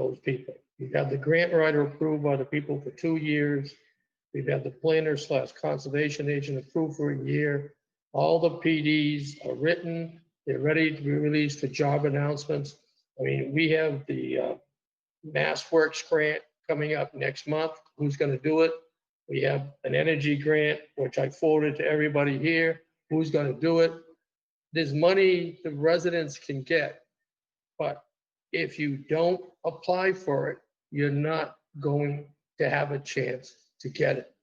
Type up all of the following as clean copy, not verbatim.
those people. We've had the grant writer approved by the people for 2 years. We've had the planner/conservation agent approved for a year. All the PDs are written. They're ready to be released for job announcements. I mean, we have the Mass Works grant coming up next month. Who's going to do it? We have an energy grant, which I forwarded to everybody here. Who's going to do it? There's money the residents can get, but if you don't apply for it, you're not going to have a chance to get it.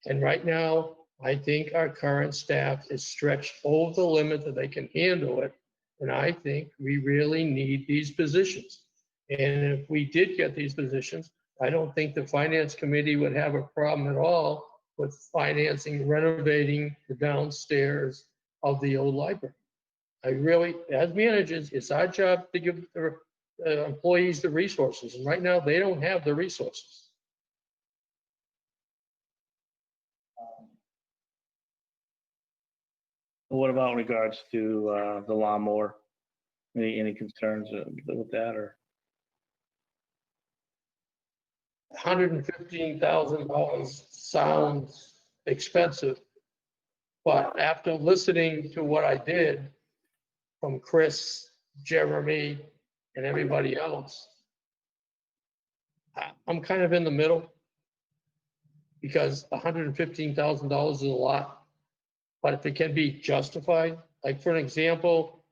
And right now, I think our current staff is stretched over the limit that they can handle it. And I think we really need these positions. And if we did get these positions, I don't think the finance committee would have a problem at all with financing, renovating the downstairs of the old library. I really, as managers, it's our job to give the employees the resources. And right now, they don't have the resources. What about in regards to the lawnmower? Any concerns with that, or? $115,000 sounds expensive, but after listening to what I did from Chris, Jeremy, and everybody else, I'm kind of in the middle, because $115,000 is a lot, but if it can be justified, like for an example,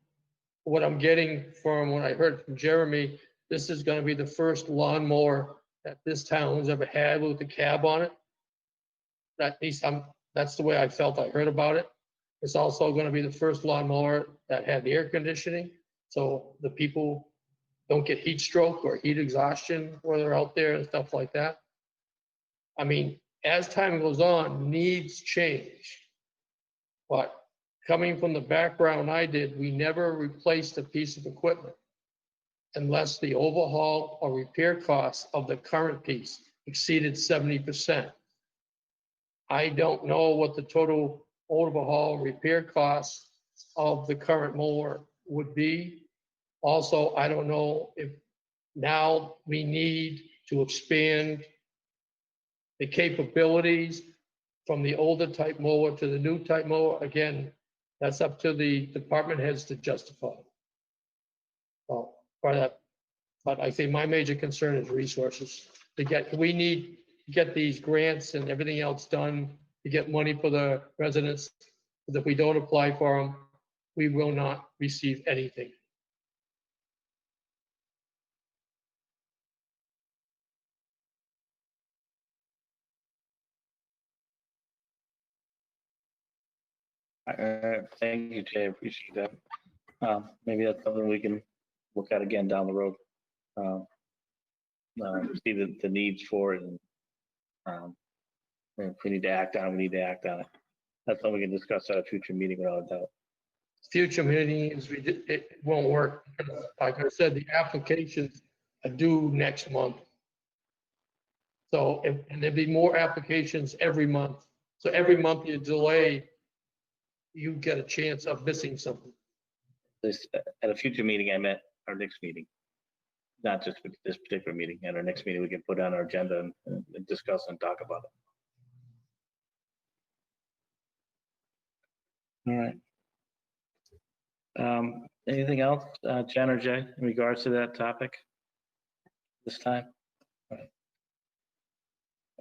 what I'm getting from what I heard from Jeremy, this is going to be the first lawnmower that this town has ever had with a cab on it. At least that's the way I felt. I heard about it. It's also going to be the first lawnmower that had air conditioning, so the people don't get heat stroke or heat exhaustion where they're out there and stuff like that. I mean, as time goes on, needs change. But coming from the background I did, we never replaced a piece of equipment unless the overhaul or repair costs of the current piece exceeded 70%. I don't know what the total overhaul repair costs of the current mower would be. Also, I don't know if now we need to expand the capabilities from the older type mower to the new type mower. Again, that's up to the department heads to justify. Well, but I think my major concern is resources. We need to get these grants and everything else done to get money for the residents. If we don't apply for them, we will not receive anything. Thank you, Jay. I appreciate that. Maybe that's something we can look at again down the road. See the needs for it, and if we need to act on it, we need to act on it. That's something we can discuss at a future meeting without a doubt. Future meetings, it won't work. Like I said, the applications are due next month. So, and there'd be more applications every month. So every month you delay, you get a chance of missing something. This at a future meeting, I meant our next meeting, not just with this particular meeting. At our next meeting, we can put on our agenda and discuss and talk about it. All right. Anything else, Jen or Jay, in regards to that topic this time? All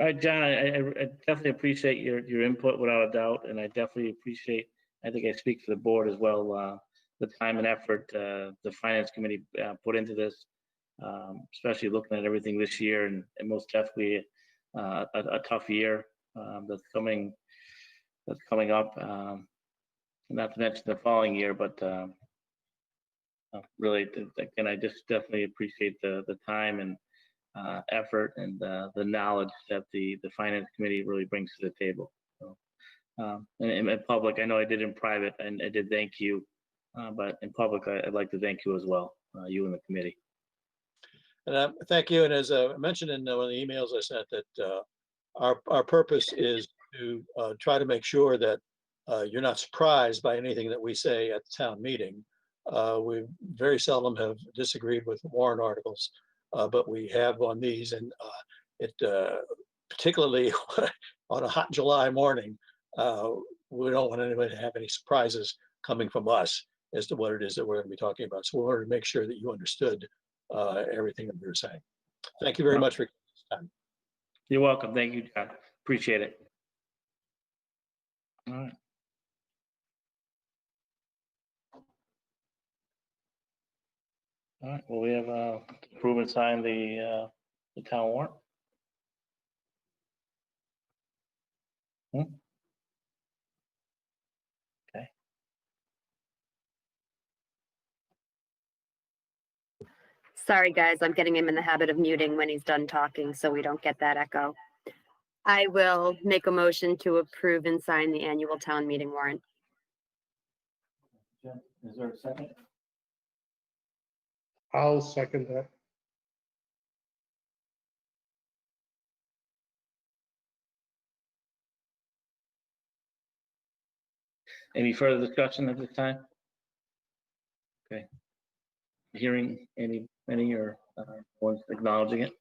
right, John, I definitely appreciate your input without a doubt, and I definitely appreciate, I think I speak for the board as well, the time and effort the finance committee put into this, especially looking at everything this year, and most definitely a tough year that's coming up. Not to mention the following year, but really, again, I just definitely appreciate the time and effort and the knowledge that the finance committee really brings to the table. So, and in public, I know I did in private, and I did thank you, but in public, I'd like to thank you as well, you and the committee. And thank you. And as I mentioned in one of the emails I sent, that our purpose is to try to make sure that you're not surprised by anything that we say at the town meeting. We very seldom have disagreed with warrant articles. but we have on these, and it particularly on a hot July morning, we don't want anybody to have any surprises coming from us as to what it is that we're going to be talking about. So we wanted to make sure that you understood everything that we were saying. Thank you very much for your time. You're welcome. Thank you, John. Appreciate it. All right. All right, well, we have approve and sign the town warrant. Okay. Sorry, guys, I'm getting him in the habit of muting when he's done talking so we don't get that echo. I will make a motion to approve and sign the annual town meeting warrant. Is there a second? I'll second that. Any further discussion at this time? Okay. Hearing any or one's acknowledging it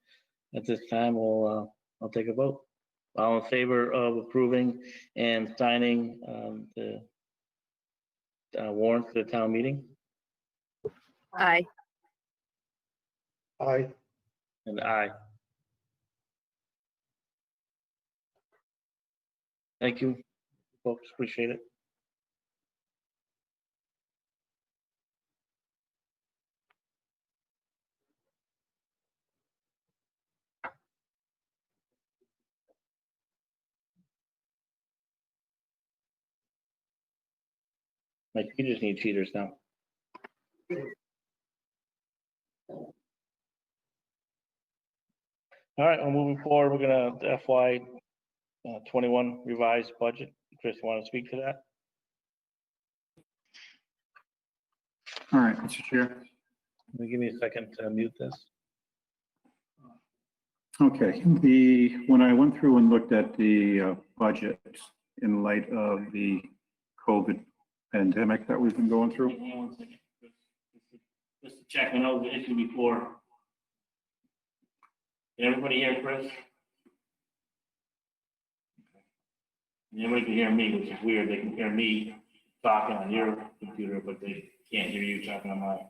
at this time, I'll take a vote. All in favor of approving and signing the warrant for the town meeting? Aye. Aye. And aye. Thank you, folks. Appreciate it. My cheaters need cheaters now. All right, well, moving forward, we're gonna FY 21 revised budget. Chris, you want to speak to that? All right, Mr. Chair. Give me a second to mute this. Okay, when I went through and looked at the budget in light of the COVID pandemic that we've been going through. Hang on 1 second. Just to check, I know the issue before. Can everybody hear Chris? Everybody can hear me, which is weird. They can hear me talking on your computer, but they can't hear you talking on mine.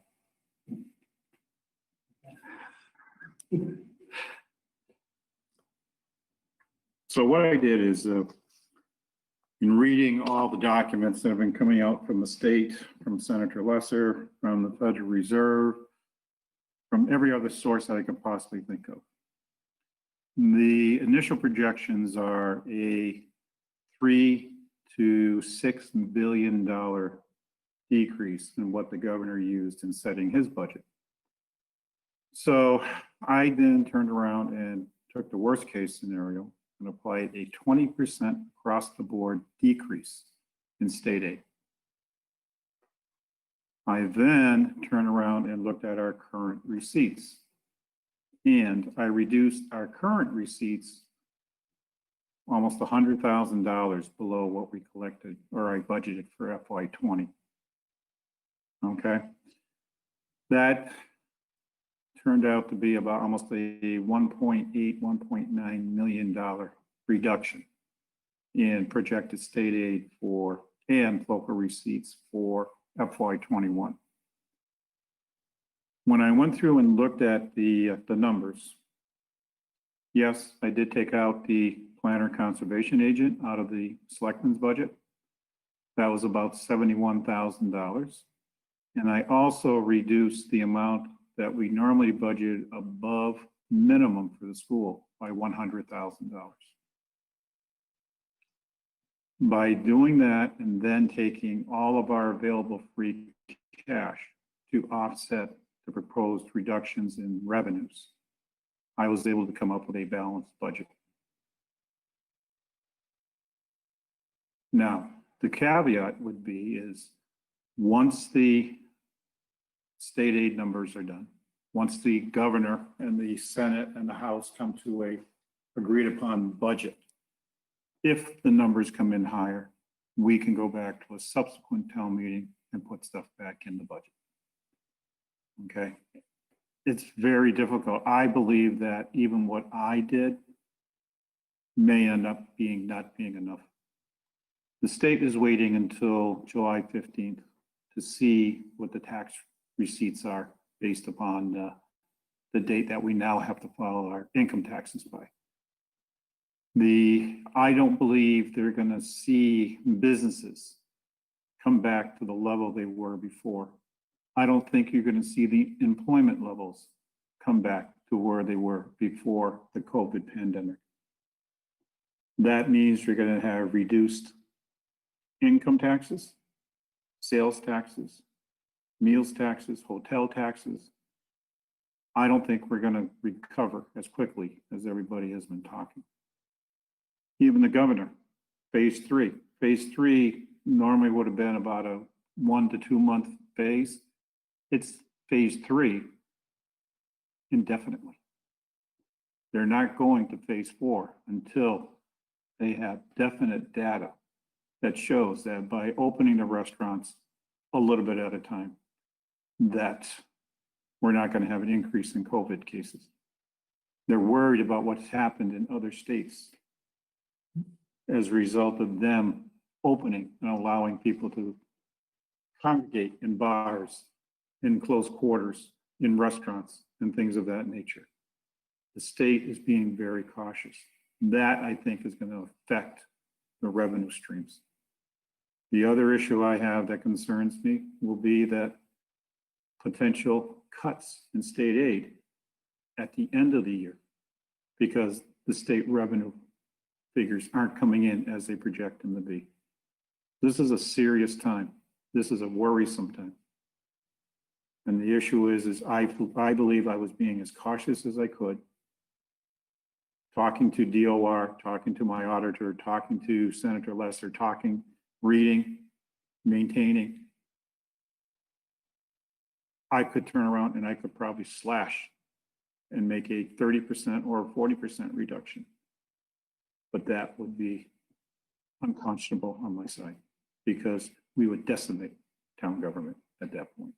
So what I did is, in reading all the documents that have been coming out from the state, from Senator Lesser, from the Federal Reserve, from every other source that I could possibly think of. The initial projections are a $3 to $6 billion decrease in what the governor used in setting his budget. So I then turned around and took the worst case scenario and applied a 20% across the board decrease in state aid. I then turned around and looked at our current receipts. And I reduced our current receipts almost $100,000 below what we collected or I budgeted for FY20. Okay. That turned out to be about almost a $1.9 million reduction in projected state aid for and local receipts for FY21. When I went through and looked at the numbers, yes, I did take out the planner conservation agent out of the selectmen's budget. That was about $71,000. And I also reduced the amount that we normally budget above minimum for the school by $100,000. By doing that and then taking all of our available free cash to offset the proposed reductions in revenues, I was able to come up with a balanced budget. Now, the caveat would be is once the state aid numbers are done, once the governor and the Senate and the House come to a agreed upon budget, if the numbers come in higher, we can go back to a subsequent town meeting and put stuff back in the budget. Okay. it's very difficult. I believe that even what I did may end up not being enough. The state is waiting until July 15th to see what the tax receipts are based upon the date that we now have to file our income taxes by. I don't believe they're going to see businesses come back to the level they were before. I don't think you're going to see the employment levels come back to where they were before the COVID pandemic. That means you're going to have reduced income taxes, sales taxes, meals taxes, hotel taxes. I don't think we're going to recover as quickly as everybody has been talking. Even the governor, phase three. Phase three normally would have been about a 1 to 2 month phase. It's phase three indefinitely. They're not going to phase four until they have definite data that shows that by opening the restaurants a little bit at a time, that we're not going to have an increase in COVID cases. They're worried about what's happened in other states as a result of them opening and allowing people to congregate in bars, in close quarters, in restaurants, and things of that nature. The state is being very cautious. That, I think, is going to affect the revenue streams. The other issue I have that concerns me will be that potential cuts in state aid at the end of the year, because the state revenue figures aren't coming in as they project them to be. This is a serious time. This is a worrisome time. And the issue is I believe I was being as cautious as I could, talking to DOR, talking to my auditor, talking to Senator Lesser, reading, maintaining. I could turn around and I could probably slash and make a 30% or a 40% reduction. But that would be unconscionable on my side, because we would decimate town government at that point.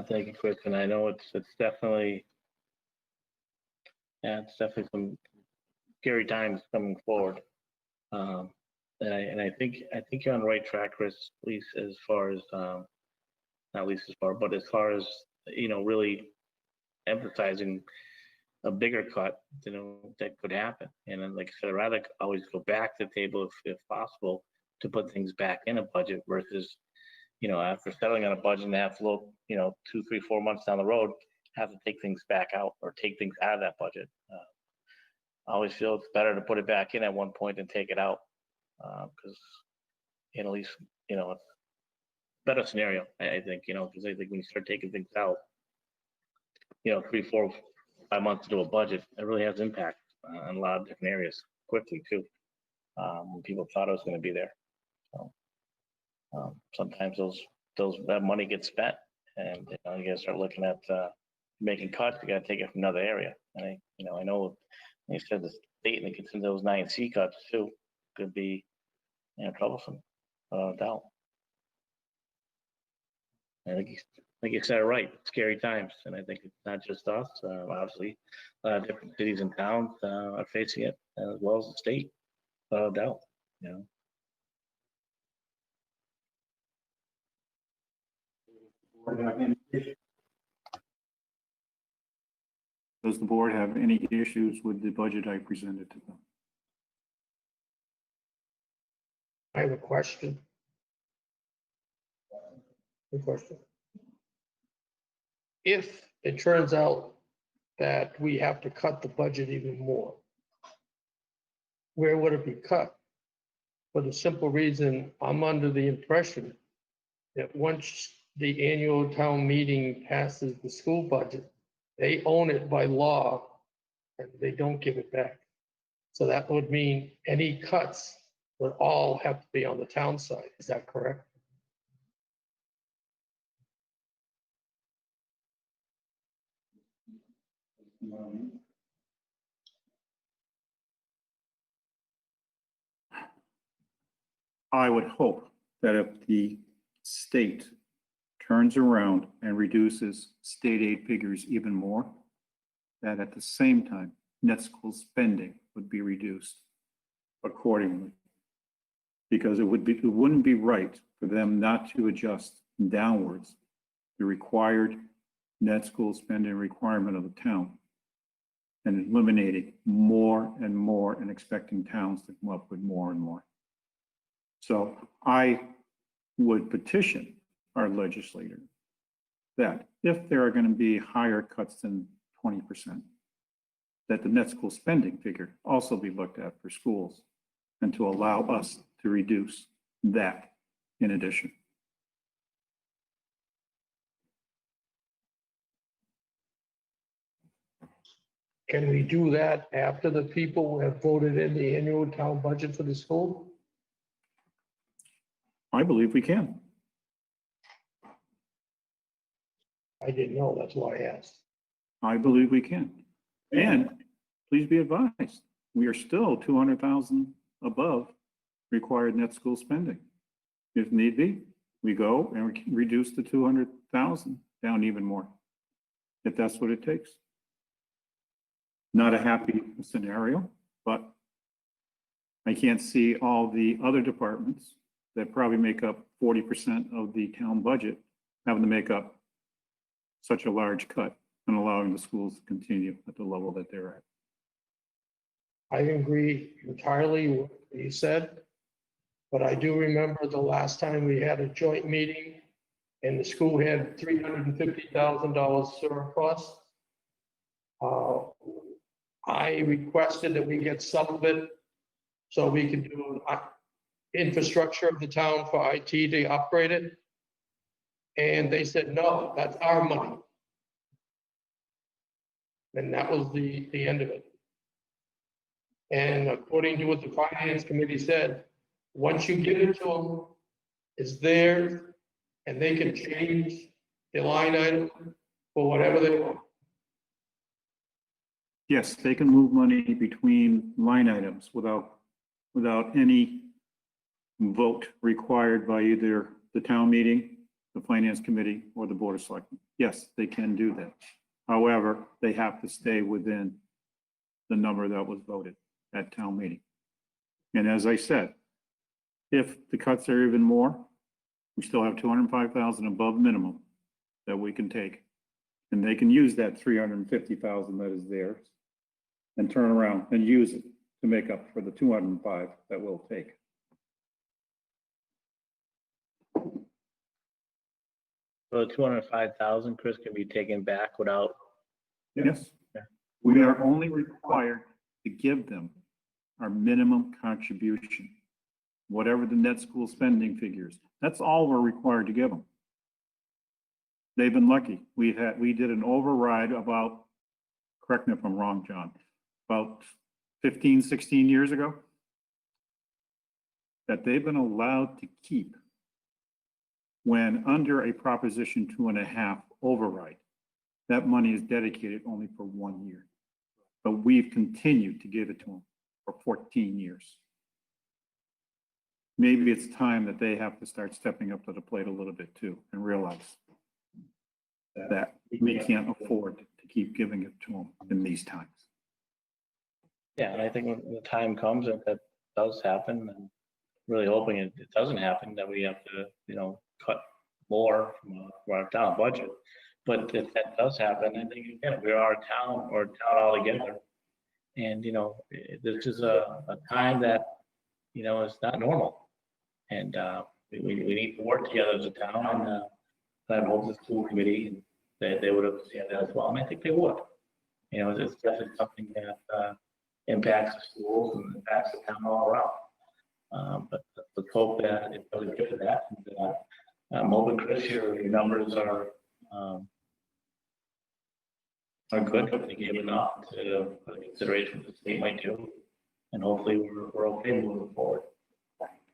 Thank you, Chris. And I know it's definitely, it's definitely some scary times coming forward. And I think you're on the right track, Chris, at least as far as, not at least as far, but as far as, really emphasizing a bigger cut, that could happen. And then, like I said, I'd rather always go back to the table if possible to put things back in a budget versus, after settling on a budget and have to look, 2, 3, 4 months down the road, have to take things back out or take things out of that budget. I always feel it's better to put it back in at one point and take it out, because at least, it's a better scenario, I think, because I think when you start taking things out, 3, 4, 5 months into a budget, it really has impact on a lot of different areas quickly too, when people thought it was going to be there. So sometimes that money gets spent, and you got to start looking at making cuts. You got to take it from another area. And I know you said the state and it gets into those 9C cuts too, could be troublesome, without a doubt. I think you said it right. Scary times, and I think it's not just us. Obviously, different cities and towns are facing it, as well as the state, without a doubt. Does the board have any issues with the budget I presented to them? I have a question. If it turns out that we have to cut the budget even more, where would it be cut? For the simple reason, I'm under the impression that once the annual town meeting passes the school budget, they own it by law and they don't give it back. So that would mean any cuts would all have to be on the town side. Is that correct? I would hope that if the state turns around and reduces state aid figures even more, that at the same time, net school spending would be reduced accordingly. Because it wouldn't be right for them not to adjust downwards the required net school spending requirement of the town and eliminating more and more and expecting towns to come up with more and more. So I would petition our legislator that if there are going to be higher cuts than 20%, that the net school spending figure also be looked at for schools and to allow us to reduce that in addition. Can we do that after the people have voted in the annual town budget for the school? I believe we can. I didn't know, that's why I asked. I believe we can. And please be advised, we are still 200,000 above required net school spending. If need be, we go and we can reduce the 200,000 down even more, if that's what it takes. Not a happy scenario, but I can't see all the other departments that probably make up 40% of the town budget having to make up such a large cut and allowing the schools to continue at the level that they're at. I agree entirely with what you said, but I do remember the last time we had a joint meeting and the school had $350,000 surplus. I requested that we get some of it so we can do infrastructure of the town for IT to upgrade it. And they said, no, that's our money. And that was the end of it. And according to what the finance committee said, once you give it to them, it's theirs, and they can change the line item for whatever they want. Yes, they can move money between line items without any vote required by either the town meeting, the finance committee, or the board of selectmen. Yes, they can do that. However, they have to stay within the number that was voted at town meeting. And as I said, if the cuts are even more, we still have 205,000 above minimum that we can take. And they can use that 350,000 that is theirs and turn around and use it to make up for the 205 that we'll take. So 205,000, Chris, can be taken back without, Yes. Yeah. We are only required to give them our minimum contribution, whatever the net school spending figures. That's all we're required to give them. They've been lucky. We did an override about, correct me if I'm wrong, John, about 15, 16 years ago, that they've been allowed to keep when under a Proposition 2.5 override. That money is dedicated only for 1 year. But we've continued to give it to them for 14 years. Maybe it's time that they have to start stepping up to the plate a little bit too and realize that we can't afford to keep giving it to them in these times. yeah, and I think when the time comes that does happen, and really hoping it doesn't happen, that we have to, cut more from our town budget. But if that does happen, I think, again, we are a town or a town altogether. And, this is a time that, is not normal. And we need to work together as a town, and I hope the school committee, they would have seen that as well. And I think they would. It's definitely something that impacts the schools and impacts the town all around. But let's hope that it doesn't get to that. And, I'm hoping, Chris, your numbers are good. They gave enough to consideration what the state might do, and hopefully we're okay moving forward.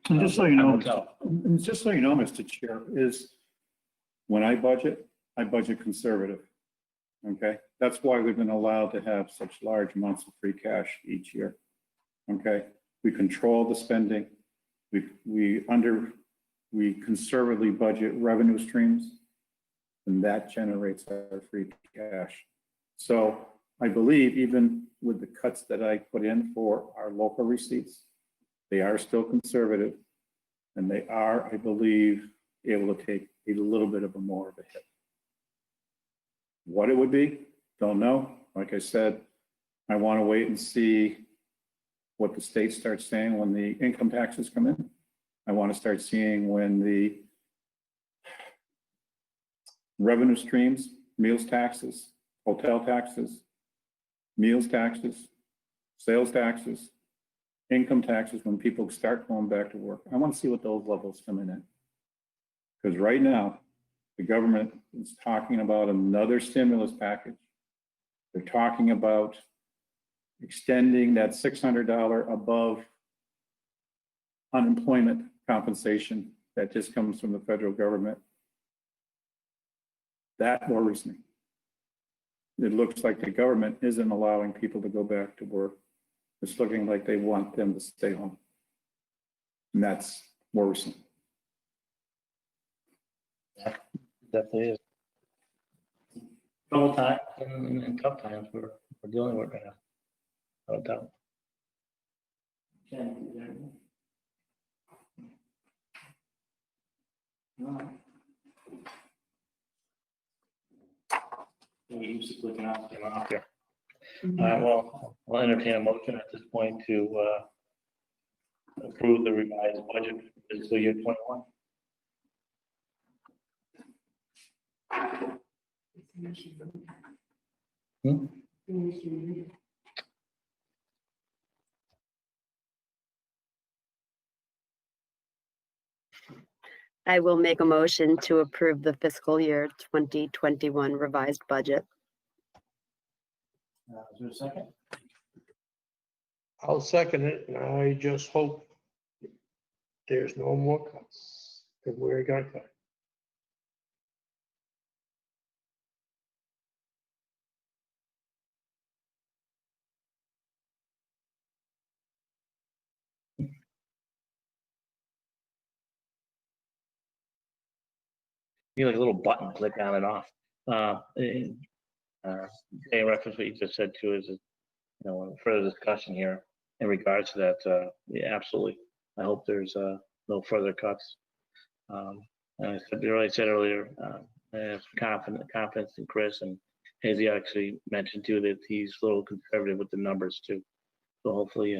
And just so you know, Mr. Chair, is when I budget conservative. Okay, that's why we've been allowed to have such large amounts of free cash each year. Okay, we control the spending. We conservatively budget revenue streams, and that generates our free cash. So I believe even with the cuts that I put in for our local receipts, they are still conservative, and they are, I believe, able to take a little bit of a more of a hit. What it would be, don't know. Like I said, I want to wait and see what the state starts saying when the income taxes come in. I want to start seeing when the revenue streams, meals taxes, hotel taxes, meals taxes, sales taxes, income taxes, when people start going back to work. I want to see what those levels come in at. Because right now, the government is talking about another stimulus package. They're talking about extending that $600 above unemployment compensation that just comes from the federal government. That worries me. It looks like the government isn't allowing people to go back to work. It's looking like they want them to stay home. And that's worrisome. Yeah, definitely is. Trouble times and tough times we're dealing with right now. No doubt. Looking out here. Well, I'll entertain a motion at this point to approve the revised budget for fiscal year 21. I will make a motion to approve the fiscal year 2021 revised budget. Is there a second? I'll second it, and I just hope there's no more cuts, because we're gonna cut. You like a little button, click on and off. In reference to what you just said too, is, further discussion here in regards to that. Yeah, absolutely. I hope there's no further cuts. And I said earlier, I have confidence in Chris, and Hazy actually mentioned too that he's a little conservative with the numbers too. So hopefully,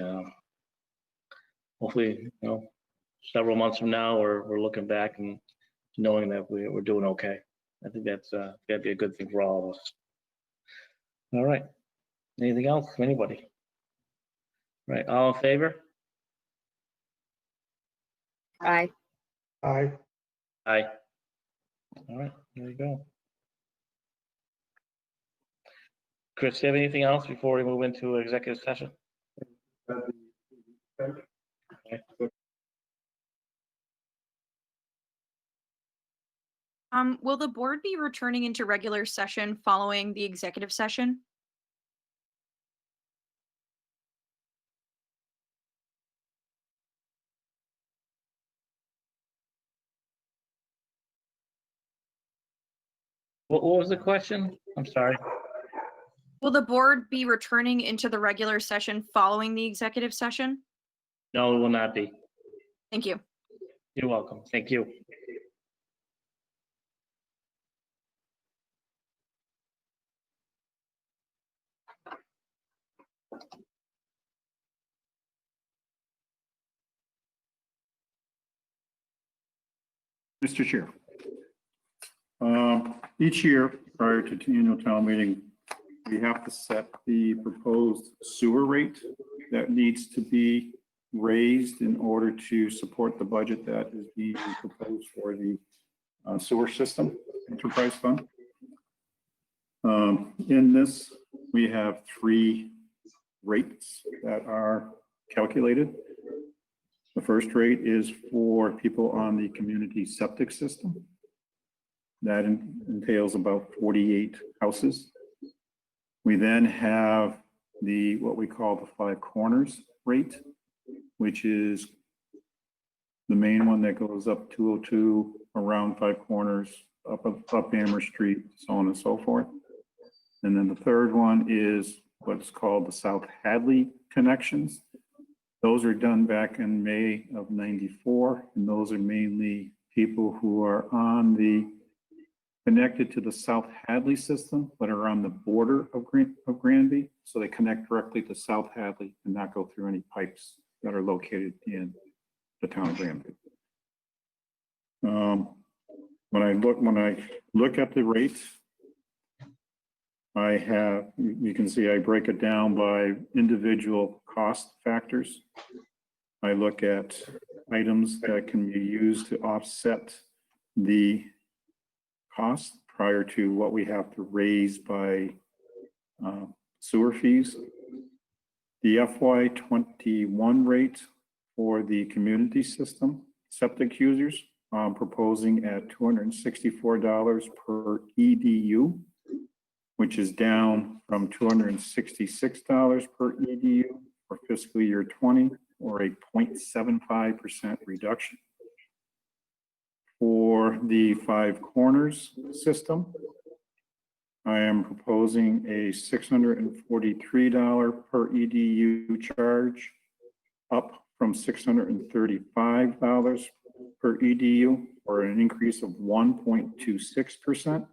several months from now, we're looking back and knowing that we're doing okay. I think that'd be a good thing for all of us. All right. Anything else from anybody? Right. All in favor? Aye. Aye. Aye. All right. There you go. Chris, do you have anything else before we move into executive session? Okay. Will the board be returning into regular session following the executive session? What was the question? I'm sorry. Will the board be returning into the regular session following the executive session? No, it will not be. Thank you. You're welcome. Thank you. Mr. Chair. Each year prior to annual town meeting, we have to set the proposed sewer rate that needs to be raised in order to support the budget that is being proposed for the sewer system enterprise fund. In this, we have 3 rates that are calculated. The first rate is for people on the community septic system. That entails about 48 houses. We then have what we call the Five Corners rate, which is the main one that goes up 202 around Five Corners, up Amherst Street, so on and so forth. And then the third one is what's called the South Hadley connections. Those are done back in May of '94, and those are mainly people who are connected to the South Hadley system, but are on the border of Granby. So they connect directly to South Hadley and not go through any pipes that are located in the town of Granby. When I look at the rates, you can see I break it down by individual cost factors. I look at items that can be used to offset the cost prior to what we have to raise by sewer fees. The FY21 rate for the community system septic users, I'm proposing at $264 per EDU, which is down from $266 per EDU for fiscal year 20, or a 0.75% reduction. For the Five Corners system, I am proposing a $643 per EDU charge, up from $635 per EDU, or an increase of 1.26%.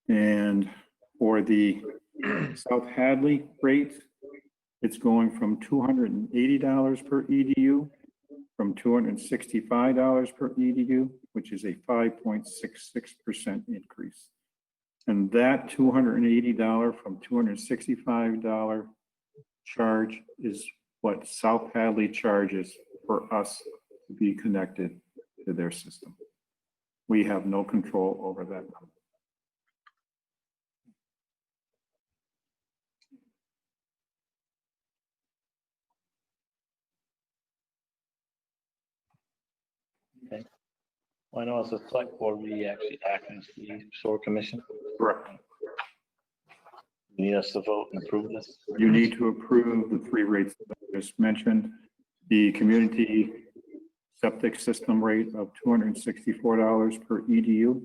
And for the South Hadley rate, it's going from $280 per EDU, from $265 per EDU, which is a 5.66% increase. And that $280 from $265 charge is what South Hadley charges for us to be connected to their system. We have no control over that number. Okay. Well, I know as a select board, we actually act as the sewer commission. Correct. You need us to vote and approve this? You need to approve the three rates that I just mentioned. The community septic system rate of $264 per EDU,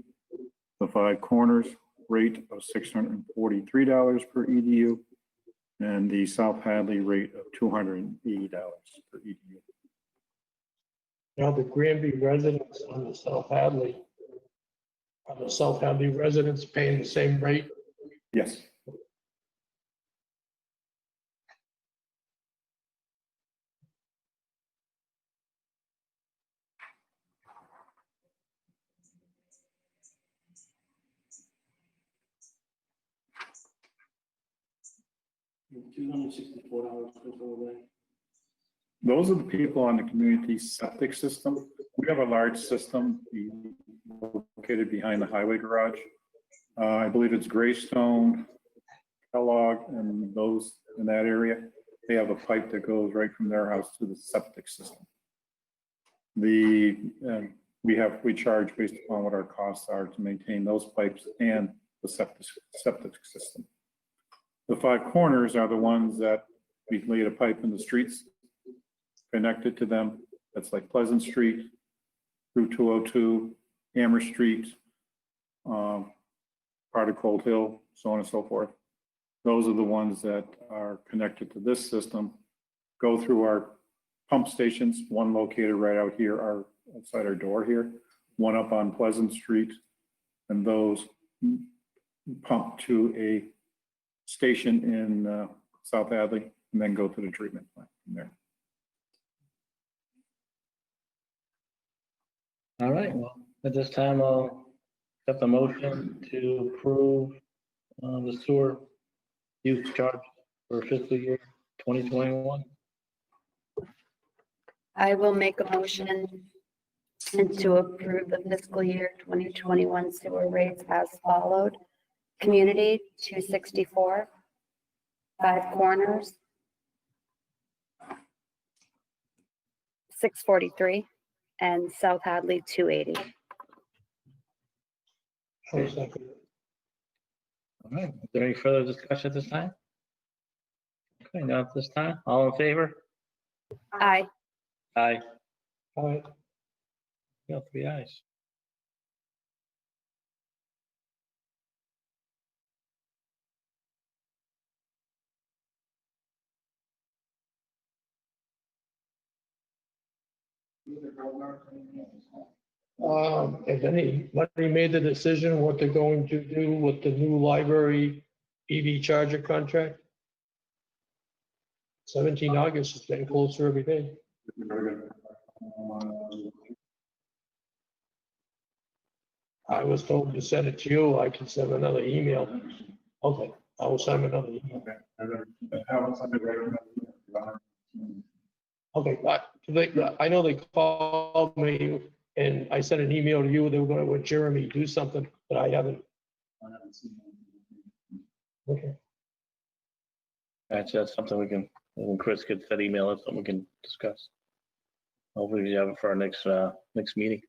the Five Corners rate of $643 per EDU, and the South Hadley rate of $280 per EDU. Now, the Granby residents on the South Hadley, are the South Hadley residents paying the same rate? Yes. $264 Those are the people on the community septic system. We have a large system located behind the highway garage. I believe it's Greystone, Kellogg, and those in that area. They have a pipe that goes right from their house to the septic system. We charge based upon what our costs are to maintain those pipes and the septic system. The Five Corners are the ones that we laid a pipe in the streets connected to them. That's like Pleasant Street, Route 202, Amherst Street, part of Cold Hill, so on and so forth. Those are the ones that are connected to this system, go through our pump stations, one located right out here, outside our door here, one up on Pleasant Street, and those pump to a station in South Hadley, and then go to the treatment plant from there. All right, well, at this time, I'll accept the motion to approve the sewer use charge for fiscal year 2021. I will make a motion to approve the fiscal year 2021 sewer rates as followed. Community 264, Five Corners 643, and South Hadley 280. All right, is there any further discussion at this time? Okay, not at this time. All in favor? Aye. Aye. All right. Yeah, 3 ayes. Has anybody made the decision what they're going to do with the new library EV charger contract? 17 August is getting closer every day. I was told to send it to you. I can send another email. Okay, I will send another email. Okay, I know they called me and I sent an email to you. They were going to, with Jeremy, do something, but I haven't. Okay, That's something we can, when Chris gets that email, that's something we can discuss. Hopefully we have it for our next meeting.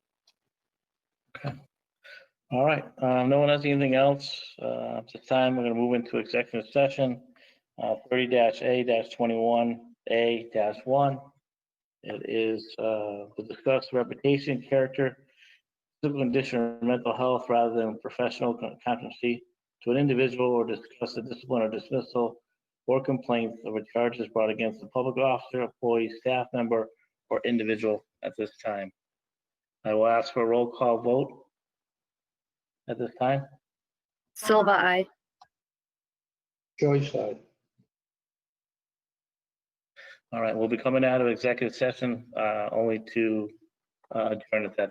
Okay. All right, no one has anything else. At this time, we're gonna move into executive session, 30-A-21A-1. It is to discuss reputation, character, physical condition, or mental health rather than professional competency to an individual, or discuss the discipline or dismissal or complaints over charges brought against a public officer, employee, staff member, or individual at this time. I will ask for a roll call vote at this time. Silva, aye. Joyce side. All right, we'll be coming out of executive session only to adjourn at that time.